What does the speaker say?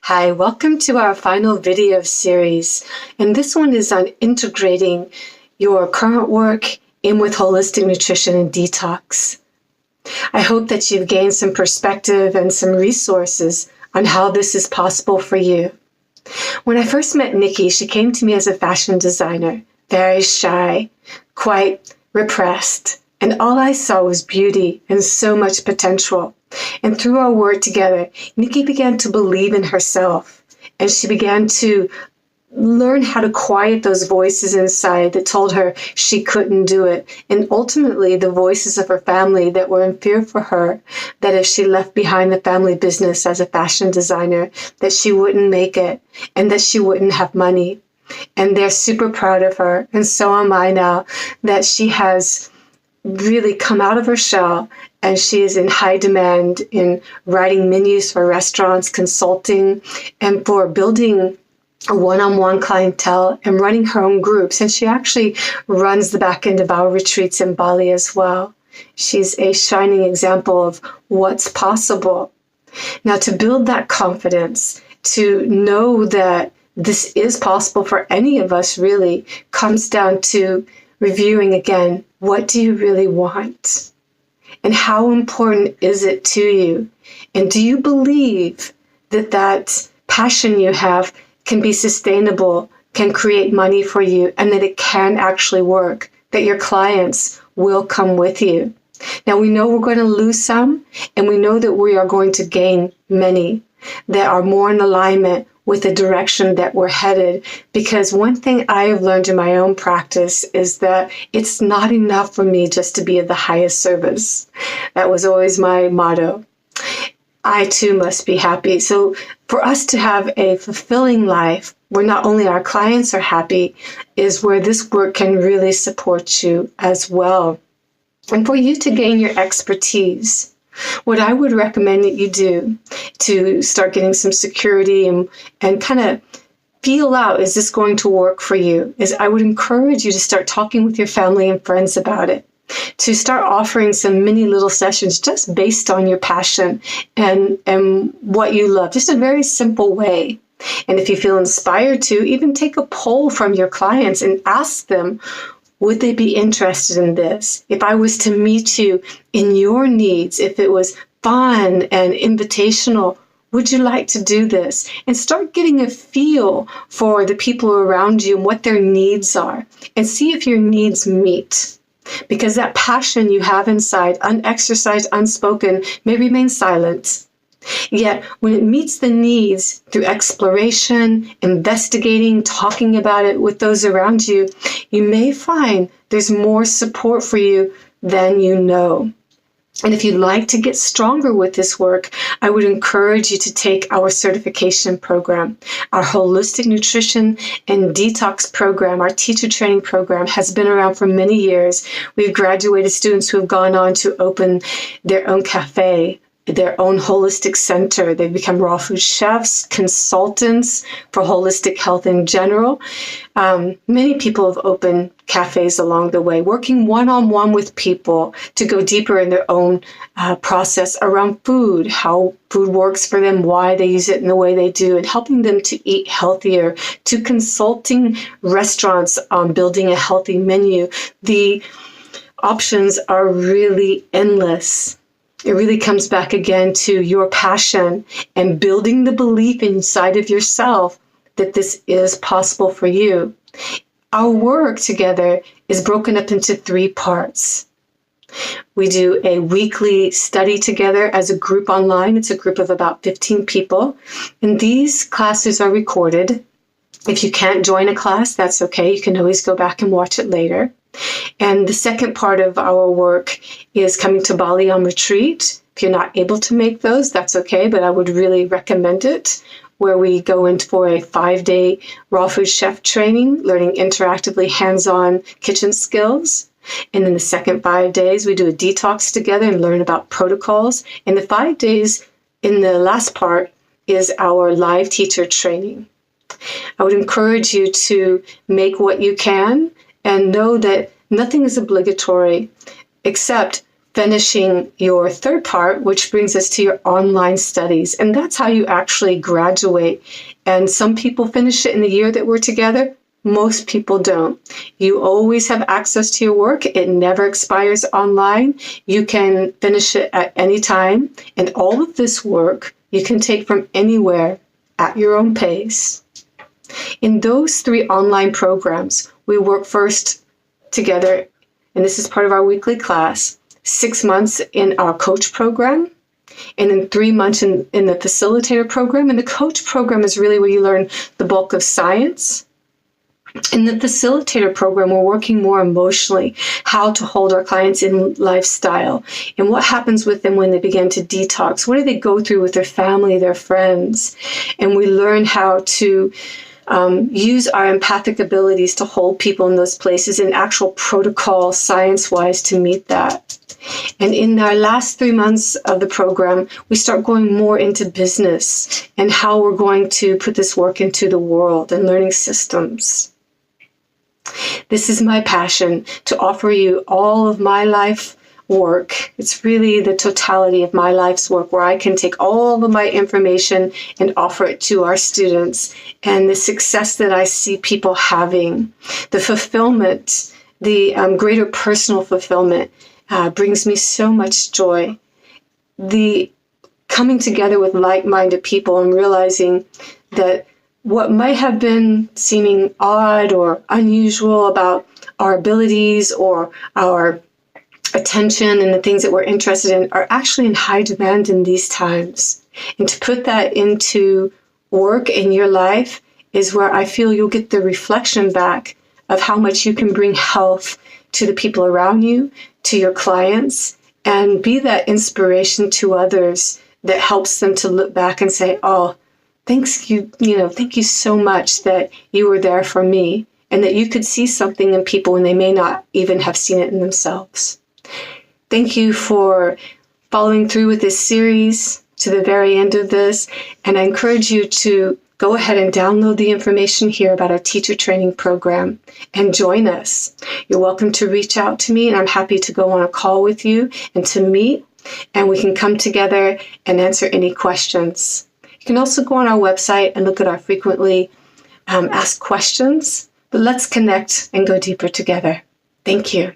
Hi, welcome to our final video series, and this one is on integrating your current work in with holistic nutrition and detox. I hope that you've gained some perspective and some resources on how this is possible for you. When I first met Nikki, she came to me as a fashion designer, very shy, quite repressed, and all I saw was beauty and so much potential. And through our work together, Nikki began to believe in herself, and she began to learn how to quiet those voices inside that told her she couldn't do it. And ultimately, the voices of her family that were in fear for her, that if she left behind the family business as a fashion designer, that she wouldn't make it and that she wouldn't have money. And they're super proud of her. And so am I now that she has really come out of her shell, and she is in high demand in writing menus for restaurants, consulting, and for building a one-on-one clientele and running her own groups. And she actually runs the back end of our retreats in Bali as well. She's a shining example of what's possible. Now, to build that confidence, to know that this is possible for any of us really, comes down to reviewing again, what do you really want? And how important is it to you? And do you believe that that passion you have can be sustainable, can create money for you, and that it can actually work, that your clients will come with you? Now, we know we're going to lose some, and we know that we are going to gain many that are more in alignment with the direction that we're headed. Because one thing I have learned in my own practice is that it's not enough for me just to be of the highest service. That was always my motto. I too must be happy. So for us to have a fulfilling life where not only our clients are happy is where this work can really support you as well. And for you to gain your expertise, what I would recommend that you do to start getting some security and kind of feel out, is this going to work for you, is I would encourage you to start talking with your family and friends about it, to start offering some mini little sessions just based on your passion and what you love, just a very simple way. And if you feel inspired to, even take a poll from your clients and ask them, would they be interested in this? If I was to meet you in your needs, if it was fun and invitational, would you like to do this? And start getting a feel for the people around you and what their needs are, and see if your needs meet. Because that passion you have inside, unexercised, unspoken, may remain silent. Yet, when it meets the needs through exploration, investigating, talking about it with those around you, you may find there's more support for you than you know. And if you'd like to get stronger with this work, I would encourage you to take our certification program. Our holistic nutrition and detox program, our teacher training program, has been around for many years. We've graduated students who have gone on to open their own cafe, their own holistic center. They've become raw food chefs, consultants for holistic health in general. Many people have opened cafes along the way, working one-on-one with people to go deeper in their own process around food, how food works for them, why they use it in the way they do, and helping them to eat healthier, to consulting restaurants on building a healthy menu. The options are really endless. It really comes back again to your passion and building the belief inside of yourself that this is possible for you. Our work together is broken up into 3 parts. We do a weekly study together as a group online. It's a group of about 15 people. And these classes are recorded. If you can't join a class, that's okay. You can always go back and watch it later. And the second part of our work is coming to Bali on retreat. If you're not able to make those, that's okay, but I would really recommend it, where we go in for a 5-day raw food chef training, learning interactively hands-on kitchen skills. And in the second 5 days, we do a detox together and learn about protocols. And the 5 days in the last part is our live teacher training. I would encourage you to make what you can and know that nothing is obligatory except finishing your third part, which brings us to your online studies. And that's how you actually graduate. And some people finish it in the year that we're together. Most people don't. You always have access to your work. It never expires online. You can finish it at any time. And all of this work you can take from anywhere at your own pace. In those 3 online programs, we work first together, and this is part of our weekly class, 6 months in our coach program, and then 3 months in the facilitator program. And the coach program is really where you learn the bulk of science. In the facilitator program, we're working more emotionally, how to hold our clients in lifestyle, and what happens with them when they begin to detox. What do they go through with their family, their friends? And we learn how to use our empathic abilities to hold people in those places in actual protocol, science-wise, to meet that. And in our last 3 months of the program, we start going more into business and how we're going to put this work into the world and learning systems. This is my passion, to offer you all of my life work. It's really the totality of my life's work, where I can take all of my information and offer it to our students, and the success that I see people having, the fulfillment, the greater personal fulfillment brings me so much joy. The coming together with like-minded people and realizing that what might have been seeming odd or unusual about our abilities or our attention and the things that we're interested in are actually in high demand in these times. And to put that into work in your life is where I feel you'll get the reflection back of how much you can bring health to the people around you, to your clients, and be that inspiration to others that helps them to look back and say, oh, thank you so much that you were there for me, and that you could see something in people when they may not even have seen it in themselves. Thank you for following through with this series to the very end of this, and I encourage you to go ahead and download the information here about our teacher training program and join us. You're welcome to reach out to me, and I'm happy to go on a call with you and to meet, and we can come together and answer any questions. You can also go on our website and look at our frequently asked questions, but let's connect and go deeper together. Thank you.